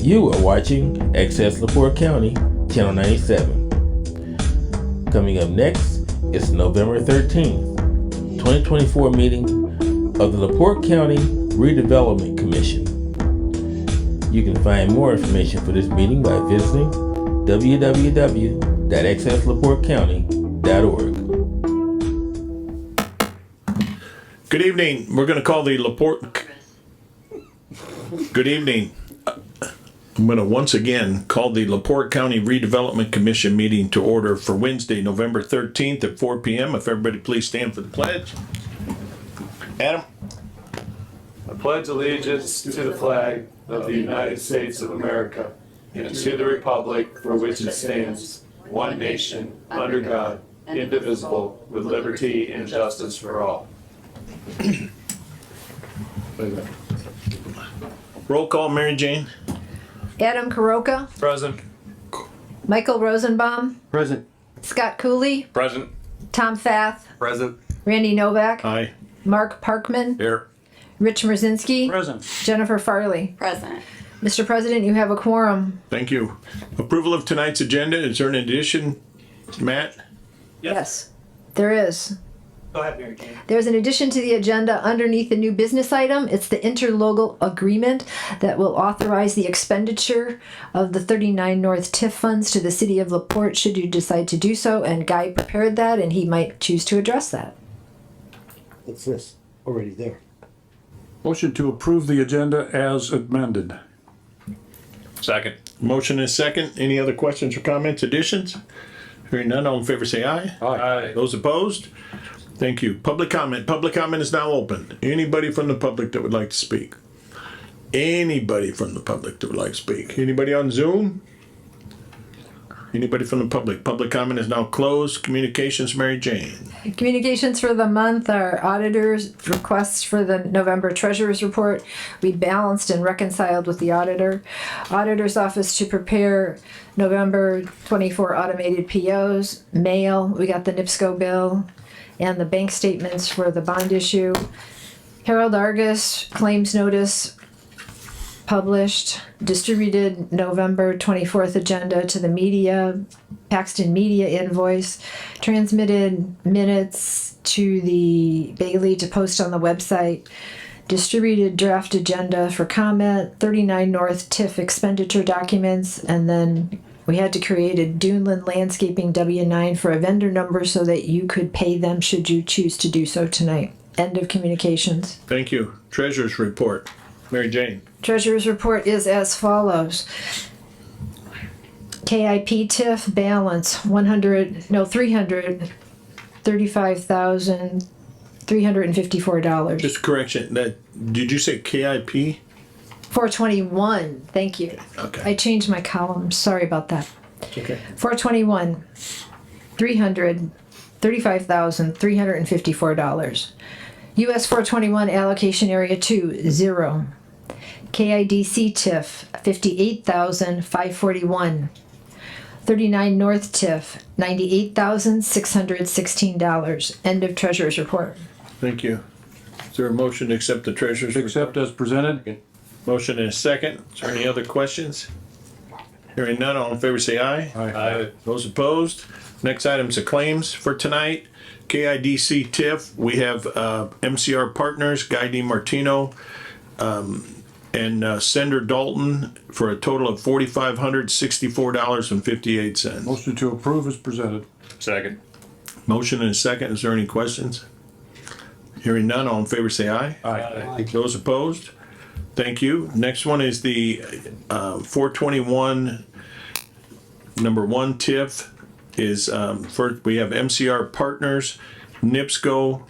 You are watching Access LaPorte County, Channel 97. Coming up next is November 13th, 2024 meeting of the LaPorte County Redevelopment Commission. You can find more information for this meeting by visiting www.accesslaportecounty.org. Good evening. We're going to call the LaPorte. Good evening. I'm going to once again call the LaPorte County Redevelopment Commission meeting to order for Wednesday, November 13th at 4 p.m. If everybody please stand for the pledge. Adam. I pledge allegiance to the flag of the United States of America and to the republic for which it stands, one nation, under God, indivisible, with liberty and justice for all. Roll call, Mary Jane. Adam Karoka, Present. Michael Rosenbaum, Present. Scott Cooley, Present. Tom Fath, Present. Randy Novak, Aye. Mark Parkman, Here. Rich Mrzinski, Present. Jennifer Farley. Present. Mr. President, you have a quorum. Thank you. Approval of tonight's agenda. Is there an addition, Matt? Yes, there is. Go ahead, Mary Jane. There's an addition to the agenda underneath the new business item. It's the interlocal agreement that will authorize the expenditure of the 39 North TIF funds to the city of LaPorte should you decide to do so. And Guy prepared that and he might choose to address that. What's this? Already there. Motion to approve the agenda as amended. Second. Motion is second. Any other questions or comments, additions? Hearing none, all in favor say aye. Aye. Those opposed? Thank you. Public comment. Public comment is now open. Anybody from the public that would like to speak? Anybody from the public that would like to speak? Anybody on Zoom? Anybody from the public? Public comment is now closed. Communications, Mary Jane. Communications for the month are auditors' requests for the November treasurer's report. We balanced and reconciled with the auditor. Auditor's office to prepare November 24 automated POs. Mail, we got the NIPSCO bill and the bank statements for the bond issue. Harold Argus claims notice published, distributed November 24th agenda to the media, Paxton Media invoice, transmitted minutes to the Bailey to post on the website, distributed draft agenda for comment, 39 North TIF expenditure documents, and then we had to create a Duneland Landscaping W-9 for a vendor number so that you could pay them should you choose to do so tonight. End of communications. Thank you. Treasurer's report. Mary Jane. Treasurer's report is as follows. KIP TIF balance $335,354. Just a correction. That did you say KIP? 421. Thank you. Okay. I changed my column. Sorry about that. Okay. 421. $335,354. US 421 allocation area 2 0. KIDC TIF $58,541. 39 North TIF $98,616. End of treasurer's report. Thank you. Is there a motion to accept the treasurer's report? Accept as presented. Motion and a second. Is there any other questions? Hearing none, all in favor say aye. Aye. Those opposed? Next item's the claims for tonight. KIDC TIF, we have MCR Partners, Guy DiMartino, and Sender Dalton for a total of $4,564.58. Motion to approve as presented. Second. Motion and a second. Is there any questions? Hearing none, all in favor say aye. Aye. Those opposed? Thank you. Next one is the 421 number 1 TIF is first we have MCR Partners, NIPSCO,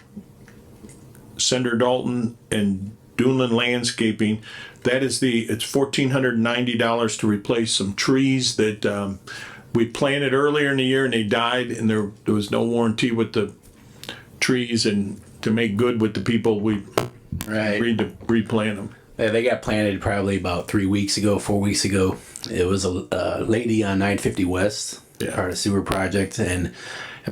Sender Dalton, and Duneland Landscaping. That is it's $1,490 to replace some trees that we planted earlier in the year and they died, and there was no warranty with the trees, and to make good with the people we agreed to replant them. They got planted probably about 4 weeks ago. It was a lady on 950 West, part of the sewer project, and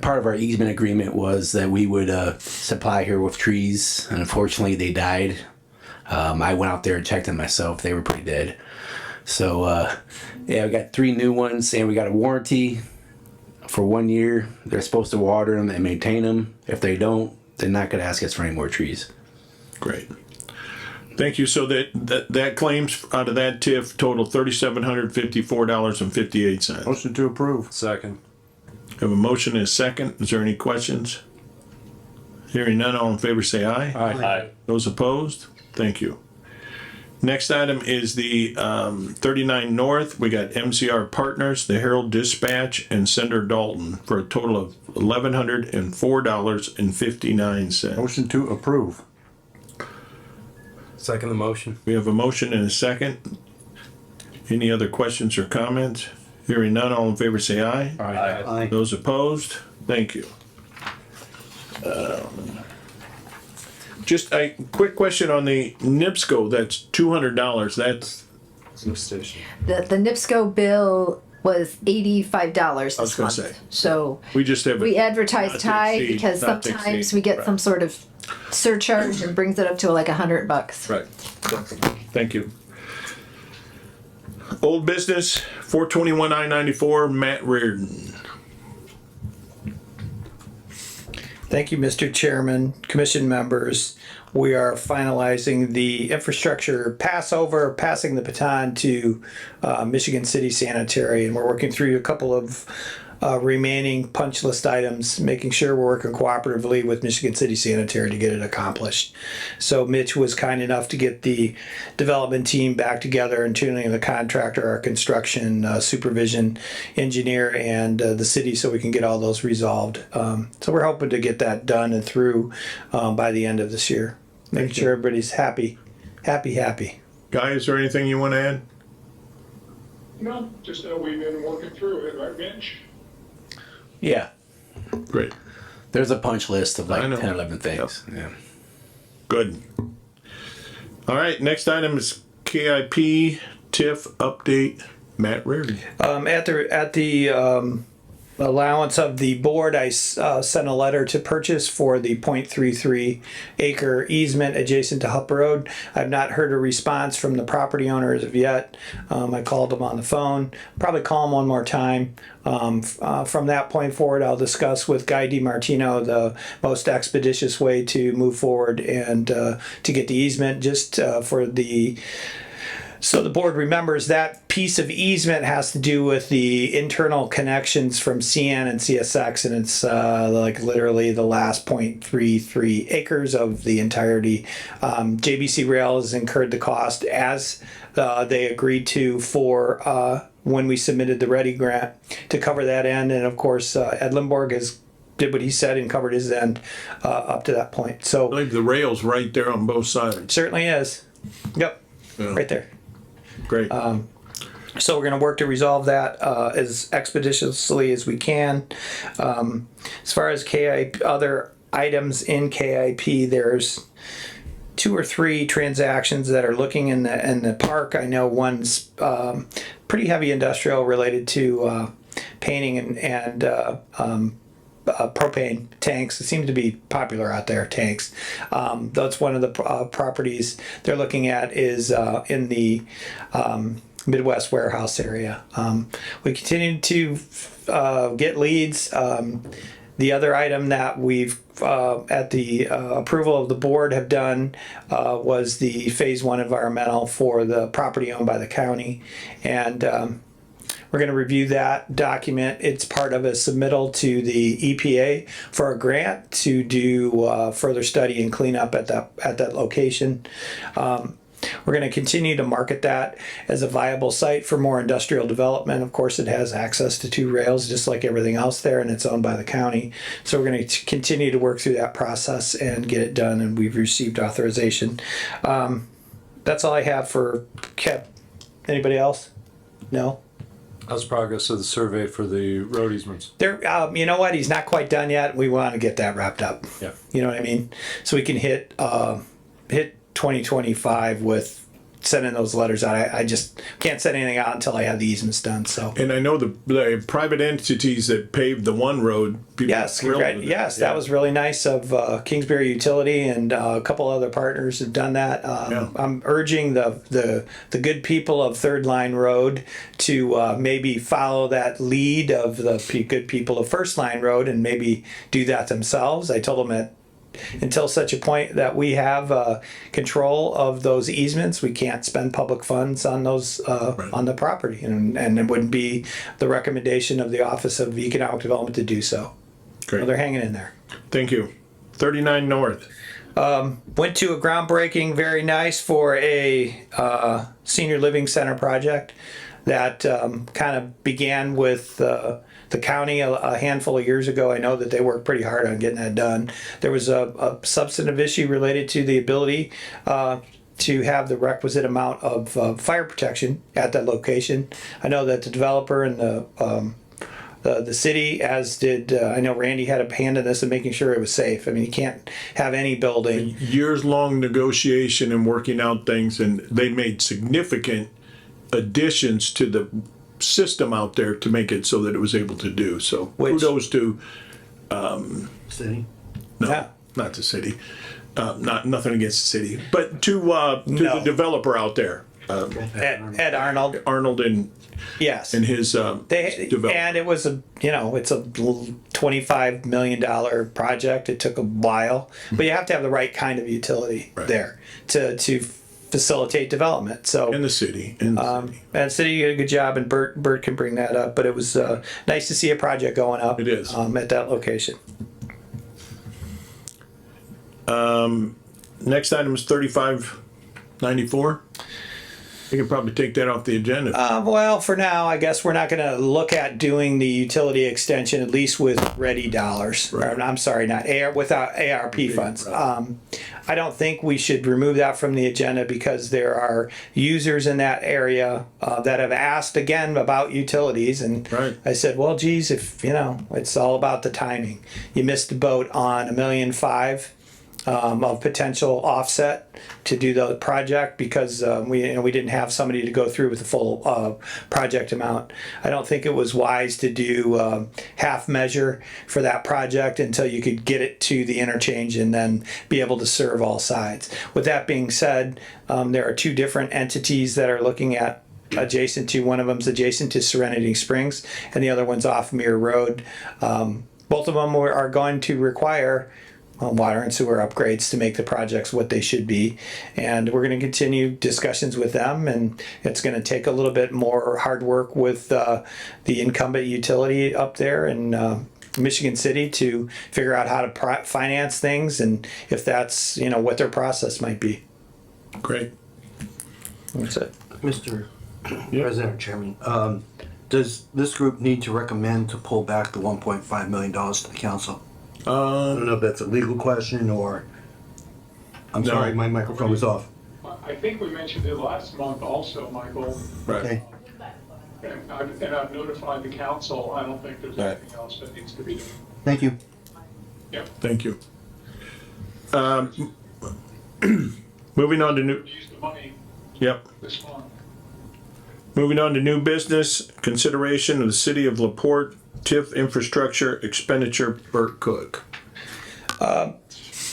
part of our easement agreement was that we would supply her with trees, and unfortunately they died. I went out there and checked them myself. They were pretty dead. So, yeah, we got 3 new ones, and we got a warranty for 1 year. They're supposed to water them and maintain them. If they don't, they're not going to ask us for any more trees. Great. Thank you. So that claims out of that TIF total $3,754.58. Motion to approve. Second. Have a motion and a second. Is there any questions? Hearing none, all in favor say aye. Aye. Those opposed? Thank you. Next item is the 39 North. We got MCR Partners, the Herald Dispatch, and Sender Dalton for a total of $1,104.59. Motion to approve. Second the motion. We have a motion and a second. Any other questions or comments? Hearing none, all in favor say aye. Aye. Those opposed? Thank you. Just a quick question on the NIPSCO, that's $200, that's, Station. The NIPSCO bill was $85 I was this gonna month. say. So we just have. we Not advertised to high exceed, because not to sometimes exceed, we get right. some sort of surcharge and brings it up to like $100. Right. Thank you. Old business, 421 I-94, Matt Reardon. Thank you, Mr. Chairman, Commission members. We are finalizing the infrastructure passing the baton to Michigan City Sanitary, and we're working through a couple of remaining punch list items, making sure we're working cooperatively with Michigan City Sanitary to get it accomplished. So Mitch was kind enough to get the development team back together, including the contractor, our construction supervision engineer, and the city, so we can get all those resolved. So we're hoping to get that done and through by the end of this year. Making sure everybody's happy. Guy, is there anything you want to add? No, just know we've been working through it, right, Mitch? Yeah. Great. There's a punch list of I like know. 10, 11 things. Yeah. Good. All right, next item is KIP TIF update, Matt Reardon. At the allowance of the board, I sent a letter to purchase for the 0.33 acre easement adjacent to Hupp Road. I've not heard a response from the property owner as of yet. I called them on the phone. Probably call them one more time. From that point forward, I'll discuss with Guy DiMartino the most expeditious way to move forward and to get the easement just for the. So the board remembers that piece of easement has to do with the internal connections from CN and CSX, and it's like literally the last 0.33 acres of the entirety. JBC Rail has incurred the cost as they agreed to for when we submitted the Ready grant to cover that end, and of course Ed Limborg has did what he said and covered his end up to that point. I So believe the rail's right there on both sides. certainly is. Yep, Yeah. right there. Great. So we're going to work to resolve that as expeditiously as we can. As far as KIP, other items in KIP, there's 2 or 3 transactions that are looking in the park. I know one's pretty heavy industrial related to painting and propane tanks. It seems to be popular out there, tanks. That's one of the properties they're looking at is in the Midwest warehouse area. We continue to get leads. The other item that we've at the approval of the board have done was the phase 1 environmental for the property owned by the county, and we're going to review that document. It's part of a submittal to the EPA for a grant to do further study and cleanup at that location. We're going to continue to market that as a viable site for more industrial development. Of course, it has access to 2 rails, just like everything else there, and it's owned by the county. So we're going to continue to work through that process and get it done, and we've received authorization. That's all I have for KIP. Anybody else? No? How's progress of the survey for the road easements? There, you know what? He's not quite done yet. We want to get that wrapped up. Yeah. You know what I mean? So we can hit 2025 with sending those letters out. I just can't send anything out until I have the easements done, so. And I know the private entities that paved the one road. people Yes, are thrilled right. with it. Yes, Yeah. that was really nice of Kingsbury Utility, and a couple other partners have done that. Yeah. I'm urging the good people of Third Line Road to maybe follow that lead of the good people of First Line Road and maybe do that themselves. I told them that until such a point that we have control of those easements, we can't spend public funds on those on the property, and it wouldn't be the recommendation of the Office of Economic Development to do so. Great. So they're hanging in there. Thank you. 39 North. Went to a groundbreaking, very nice for a senior living center project that kind of began with the county a handful of years ago. I know that they worked pretty hard on getting that done. There was a substantive issue related to the ability to have the requisite amount of fire protection at that location. I know that the developer and the city, as did, I know Randy had a hand in this and making sure it was safe. I mean, you can't have any building. Years-long negotiation and working out things, and they made significant additions to the system out there to make it so that it was able to do. So kudos to, City. no, Yeah. not the city. Nothing against the city, but to the developer out there, Ed Arnold, Arnold and yes. his development. And it was it's a $25 million project. It took a while, but you have to have the right kind of utility there to facilitate development. So in the city. In the city. and the city did a good job, and Bert can bring that up. But it was nice to see a project going up. It is. At that location. Next item is 3594. You could probably take that off the agenda. Well, for now, I guess we're not going to look at doing the utility extension, at least with ready dollars. Right. Or, I'm sorry, not without ARP funds. I don't think we should remove that from the agenda because there are users in that area that have asked again about utilities. And Right. I said, well, geez, if it's all about the timing. You missed the boat on $1.5 million. Of potential offset to do the project because we didn't have somebody to go through with the full project amount. I don't think it was wise to do half measure for that project until you could get it to the interchange and then be able to serve all sides. With that being said, there are two different entities that are looking at adjacent to, one of them's adjacent to Serenity Springs and the other one's off Muir Road. Both of them are going to require water and sewer upgrades to make the projects what they should be, and we're going to continue discussions with them, and it's going to take a little bit more hard work with the incumbent utility up there in Michigan City to figure out how to finance things and if that's what their process might be. Great. That's it. Mr. President or Chairman, does this group need to recommend to pull back the $1.5 million to the council? I don't know if that's a legal question or, I'm sorry, my microphone was off. I think we mentioned it last month also, Michael, Right. Okay. and I've notified the council. I don't think there's Right. anything else that needs to be done. Thank you. Yep. Thank you. Moving on to new. Use the money Yep. this month. Moving on to new business, consideration of the city of LaPorte TIF infrastructure expenditure. Bert Cook.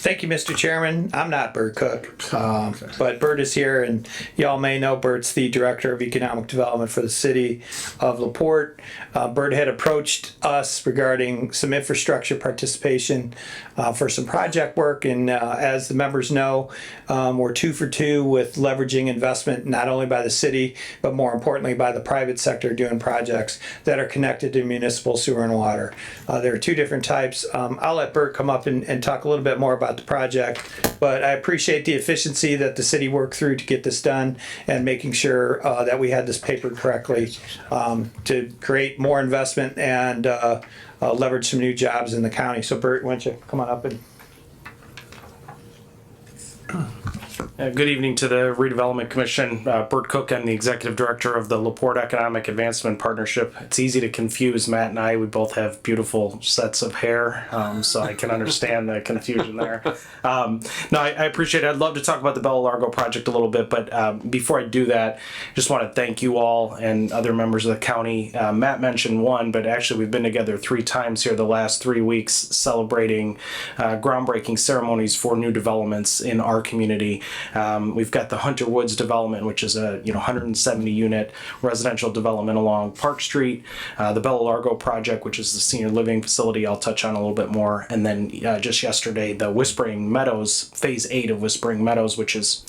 Thank you, Mr. Chairman. I'm not Bert Cook, but Bert is here, and y'all may know Bert's the Director of Economic Development for the city of LaPorte. Bert had approached us regarding some infrastructure participation for some project work, and as the members know, we're 2 for 2 with leveraging investment not only by the city, but more importantly by the private sector doing projects that are connected to municipal sewer and water. There are 2 different types. I'll let Bert come up and talk a little bit more about the project, but I appreciate the efficiency that the city worked through to get this done and making sure that we had this papered correctly to create more investment and leverage some new jobs in the county. So Bert, why don't you come on up and Good evening to the Redevelopment Commission. Bert Cook, I'm the Executive Director of the LaPorte Economic Advancement Partnership. It's easy to confuse Matt and I. We both have beautiful sets of hair, so I can understand the confusion there. No, I appreciate it. I'd love to talk about the Bella Largo project a little bit, but before I do that, just want to thank you all and other members of the county. Matt mentioned one, but actually we've been together 3 times here the last 3 weeks celebrating groundbreaking ceremonies for new developments in our community. We've got the Hunter Woods development, which is a 170 unit residential development along Park Street. The Bella Largo project, which is the senior living facility, I'll touch on a little bit more. And then just yesterday, the Whispering Meadows, phase 8 of Whispering Meadows, which is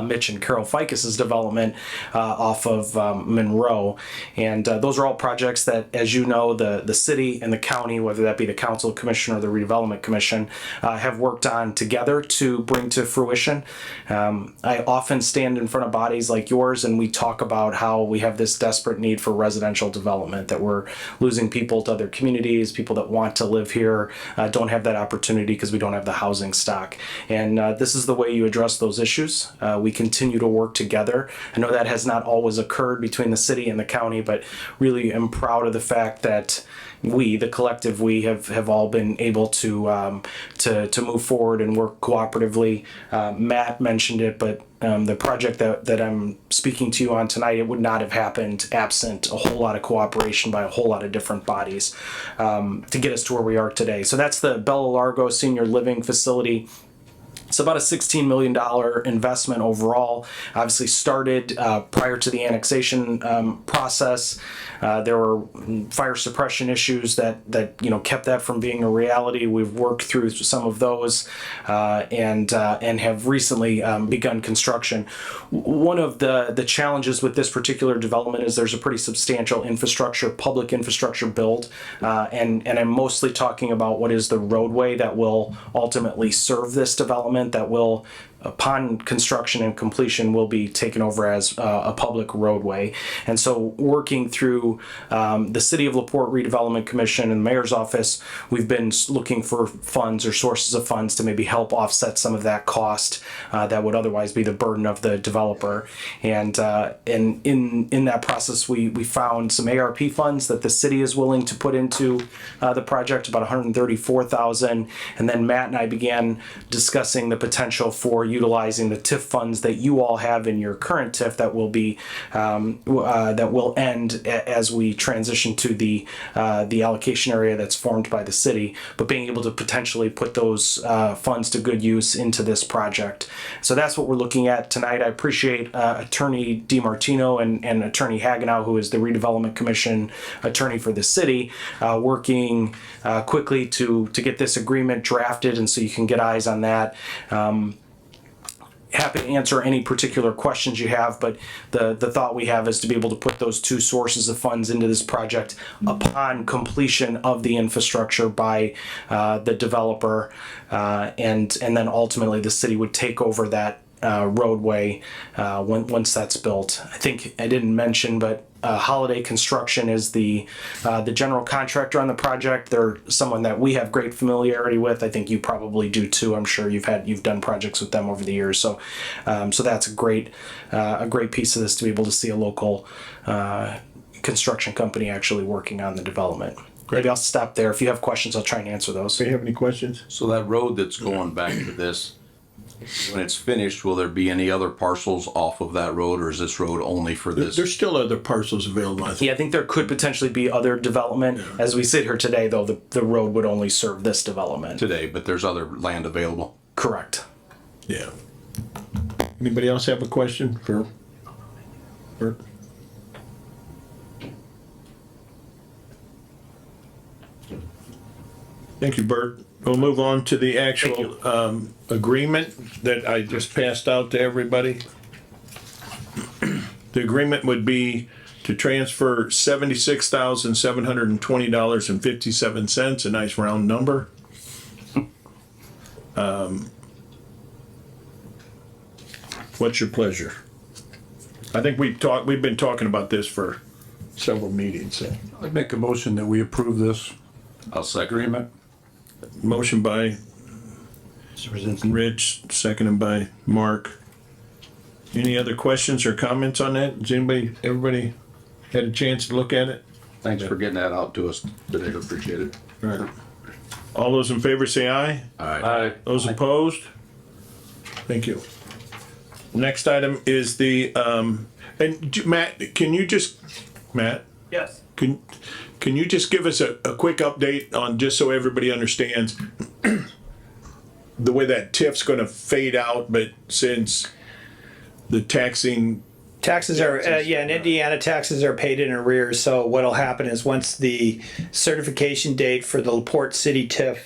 Mitch and Carol Ficus's development off of Monroe. And those are all projects that, as you know, the city and the county, whether that be the council commission or the redevelopment commission, have worked on together to bring to fruition. I often stand in front of bodies like yours and we talk about how we have this desperate need for residential development, that we're losing people to other communities, people that want to live here don't have that opportunity because we don't have the housing stock. And this is the way you address those issues. We continue to work together. I know that has not always occurred between the city and the county, but really am proud of the fact that we, the collective we, have all been able to move forward and work cooperatively. Matt mentioned it, but the project that I'm speaking to you on tonight, it would not have happened absent a whole lot of cooperation by a whole lot of different bodies to get us to where we are today. So that's the Bella Largo Senior Living Facility. It's about a $16 million investment overall. Obviously started prior to the annexation process. There were fire suppression issues that kept that from being a reality. We've worked through some of those and have recently begun construction. One of the challenges with this particular development is there's a pretty substantial public infrastructure build, and I'm mostly talking about what is the roadway that will ultimately serve this development, that will, upon construction and completion, will be taken over as a public roadway. And so working through the City of LaPorte Redevelopment Commission and the Mayor's Office, we've been looking for funds or sources of funds to maybe help offset some of that cost that would otherwise be the burden of the developer. And in that process, we found some ARP funds that the city is willing to put into the project, about $134,000. And then Matt and I began discussing the potential for utilizing the TIF funds that you all have in your current TIF that will be that will end as we transition to the allocation area that's formed by the city, but being able to potentially put those funds to good use into this project. So that's what we're looking at tonight. I appreciate Attorney DiMartino and Attorney Hagenow, who is the Redevelopment Commission attorney for the city, working quickly to get this agreement drafted, and so you can get eyes on that. Happy to answer any particular questions you have, but the thought we have is to be able to put those 2 sources of funds into this project upon completion of the infrastructure by the developer, and then ultimately the city would take over that roadway once that's built. I think I didn't mention, but Holiday Construction is the general contractor on the project. They're someone that we have great familiarity with. I think you probably do too. I'm sure you've done projects with them over the years. So that's a great piece of this, to be able to see a local construction company actually working on the development. Great. Maybe I'll stop there. If you have questions, I'll try and answer those. Do you have any questions? So that road that's going back to this, when it's finished, will there be any other parcels off of that road, or is this road only for this? There's still other parcels available, I think. Yeah, I think there could potentially be other development. Yeah. As we sit here today, though, the road would only serve this development. Today, but there's other land available? Correct. Yeah. Anybody else have a question for Bert? Thank you, Bert. We'll move on to the actual agreement that I just passed out to everybody. The agreement would be to transfer $76,720.57, a nice round number. What's your pleasure? I think we've been talking about this for several meetings. So. I'd make a motion that we approve this I'll second. agreement. Motion by Rich, seconded by Mark. Any other questions or comments on that? Has everybody had a chance to look at it? Thanks for getting that out to us today. Appreciate it. Right. All those in favor say aye. Aye. Those opposed? Thank you. Next item is the, Matt, can you just, Yes. Can you just give us a quick update on, just so everybody understands, the way that TIF's gonna fade out, but since the Taxes are, in Indiana, taxes are paid in arrears. So what'll happen is once the certification date for the LaPorte City TIF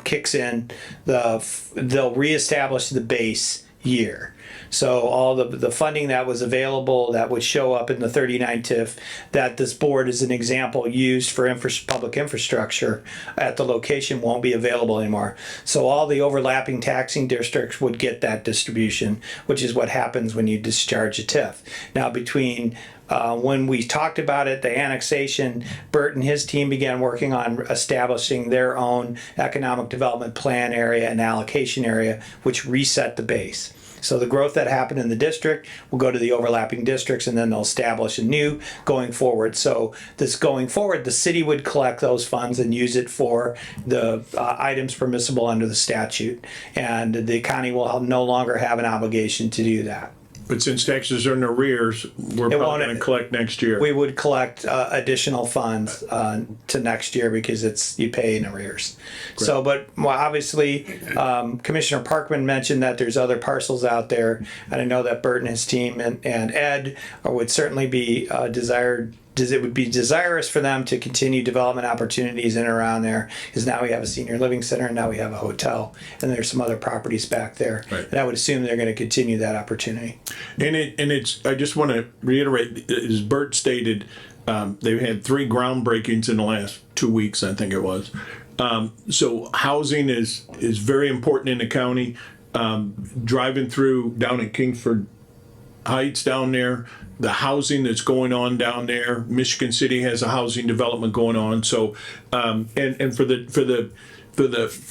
kicks in, they'll reestablish the base year. So all the funding that was available that would show up in the 39 TIF that this board, as an example, used for public infrastructure at the location won't be available anymore. So all the overlapping taxing districts would get that distribution, which is what happens when you discharge a TIF. Now between when we talked about it, the annexation, Bert and his team began working on establishing their own economic development plan area and allocation area, which reset the base. So the growth that happened in the district will go to the overlapping districts, and then they'll establish a new going forward. So this going forward, the city would collect those funds and use it for the items permissible under the statute. And the county will no longer have an obligation to do that. But since taxes are in arrears, we're probably gonna collect next year. We would collect additional funds to next year because you pay in arrears. So, but obviously, Commissioner Parkman mentioned that there's other parcels out there, and I know that Bert and his team and Ed would certainly be it would be desirous for them to continue development opportunities in and around there, because now we have a senior living center and now we have a hotel, and there's some other properties back there. Right. And I would assume they're going to continue that opportunity. I just want to reiterate, as Bert stated, they've had 3 groundbreakings in the last 2 weeks, I think it was. So housing is very important in the county. Driving through down at Kingsford Heights down there, the housing that's going on down there, Michigan City has a housing development going on. So, and for the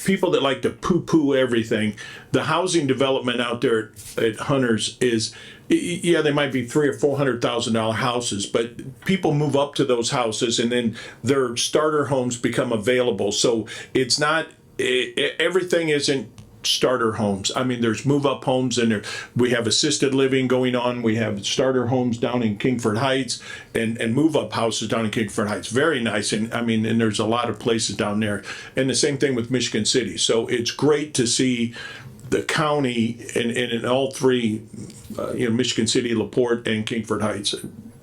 people that like to poo-poo everything, the housing development out there at Hunters is, yeah, they might be $300,000 or $400,000 houses, but people move up to those houses and then their starter homes become available. So it's not, everything isn't starter homes. I mean, there's move-up homes, and we have assisted living going on. We have starter homes down in Kingsford Heights and move-up houses down in Kingsford Heights. Very nice, and I mean, and there's a lot of places down there. And the same thing with Michigan City. So it's great to see the county and in all 3, Michigan City, LaPorte, and Kingsford Heights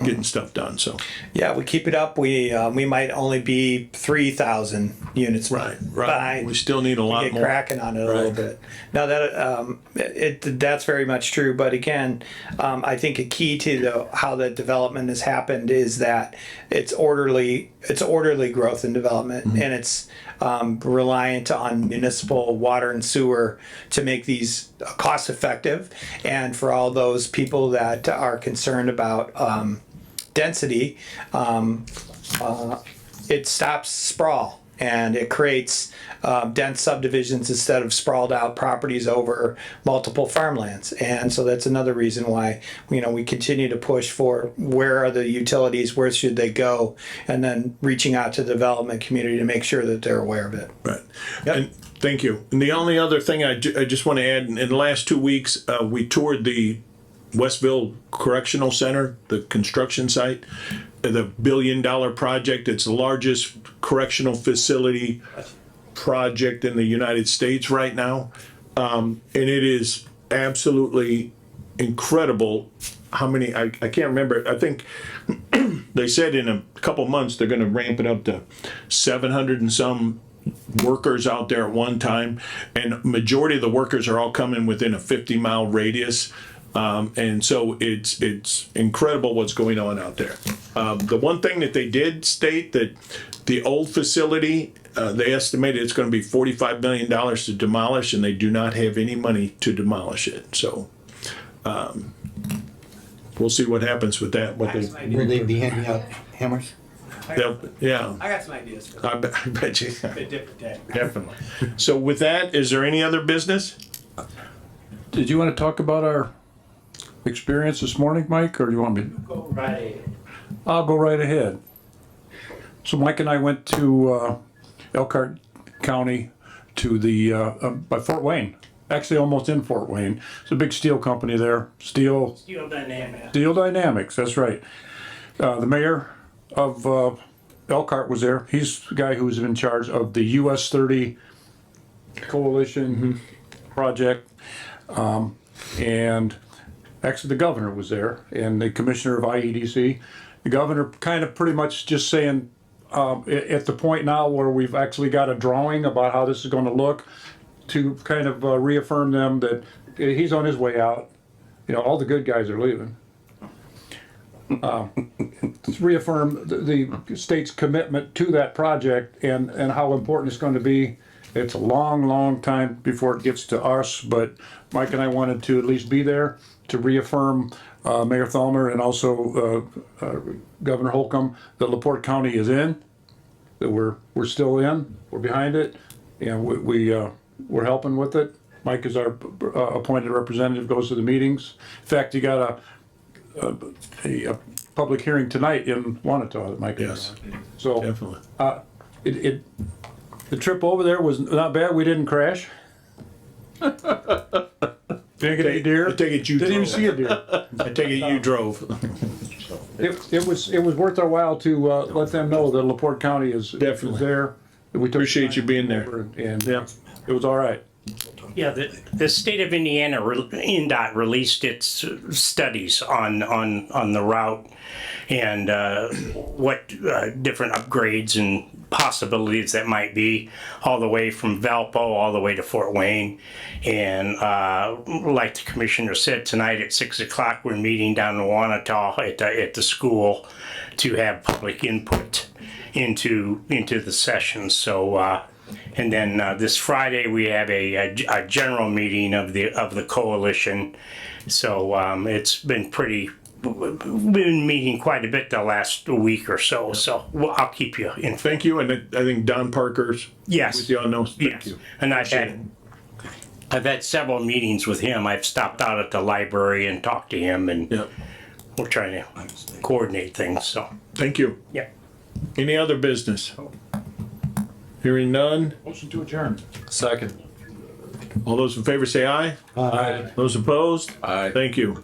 getting stuff done. So yeah, we keep it up. We might only be 3,000 units. Right. We still need a lot get more. Cracking on it a little bit. Now that that's very much true. But again, I think a key to how the development has happened is that it's orderly growth and development, and it's reliant on municipal water and sewer to make these cost effective, and for all those people that are concerned about density, it stops sprawl and it creates dense subdivisions instead of sprawled out properties over multiple farmlands. And so that's another reason why we continue to push for where are the utilities, where should they go, and then reaching out to the development community to make sure that they're aware of it. Right. Yep. And thank you. And the only other thing I just want to add, in the last 2 weeks, we toured the Westville Correctional Center, the construction site, the $1 billion project. It's the largest correctional facility project in the United States right now. And it is absolutely incredible how many, I can't remember, I think they said in a couple months they're going to ramp it up to 700 and some workers out there at one time. And majority of the workers are all coming within a 50-mile radius. And so it's incredible what's going on out there. The one thing that they did state, that the old facility, they estimated it's going to be $45 million to demolish, and they do not have any money to demolish it. So we'll see what happens with that. Will they be handing out hammers? Yeah. I got some ideas for I bet you. a different day. Definitely. So with that, is there any other business? Did you want to talk about our experience this morning, Mike, or do you want me? Go right. I'll go right ahead. So Mike and I went to Elkhart County to the, by Fort Wayne, actually almost in Fort Wayne. It's a big steel company there, Steel Dynamics, that's right. The mayor of Elkhart was there. He's the guy who's in charge of the US 30 coalition project. And actually the governor was there and the commissioner of IEDC. The governor kind of pretty much just saying, at the point now where we've actually got a drawing about how this is going to look, to kind of reaffirm them that he's on his way out. You know, all the good guys are leaving. To reaffirm the state's commitment to that project and how important it's going to be. It's a long, long time before it gets to us, but Mike and I wanted to at least be there to reaffirm Mayor Thalmer and also Governor Holcomb that LaPorte County is in, that we're still in, we're behind it, and we're helping with it. Mike is our appointed representative, goes to the meetings. In fact, you got a public hearing tonight in Wanata that Mike is on. So Definitely. The trip over there was not bad. We didn't crash. Didn't get any deer. I take it you Didn't even drove. see a deer. I take it you drove. It was worth our while to let them know that LaPorte County is Definitely. there. We took Appreciate you being there. and Yeah. it was all right. Yeah, the state of Indiana, INDOT released its studies on the route and what different upgrades and possibilities that might be, all the way from Valpo all the way to Fort Wayne. And like the commissioner said, tonight at 6 o'clock, we're meeting down in Wanata at the school to have public input into the session. So. And then this Friday we have a general meeting of the coalition. So it's been we've been meeting quite a bit the last week or so. So I'll keep you informed. Thank you, and I think Don Parker's Yes. with you on those. Thank Yes. you. And I've had several meetings with him. I've stopped out at the library and talked to him, and Yeah. we're trying to coordinate things. So Thank you. yeah. Any other business? Hearing none. Motion to adjourn. Second. All those in favor say aye. Aye. Those opposed? Aye. Thank you.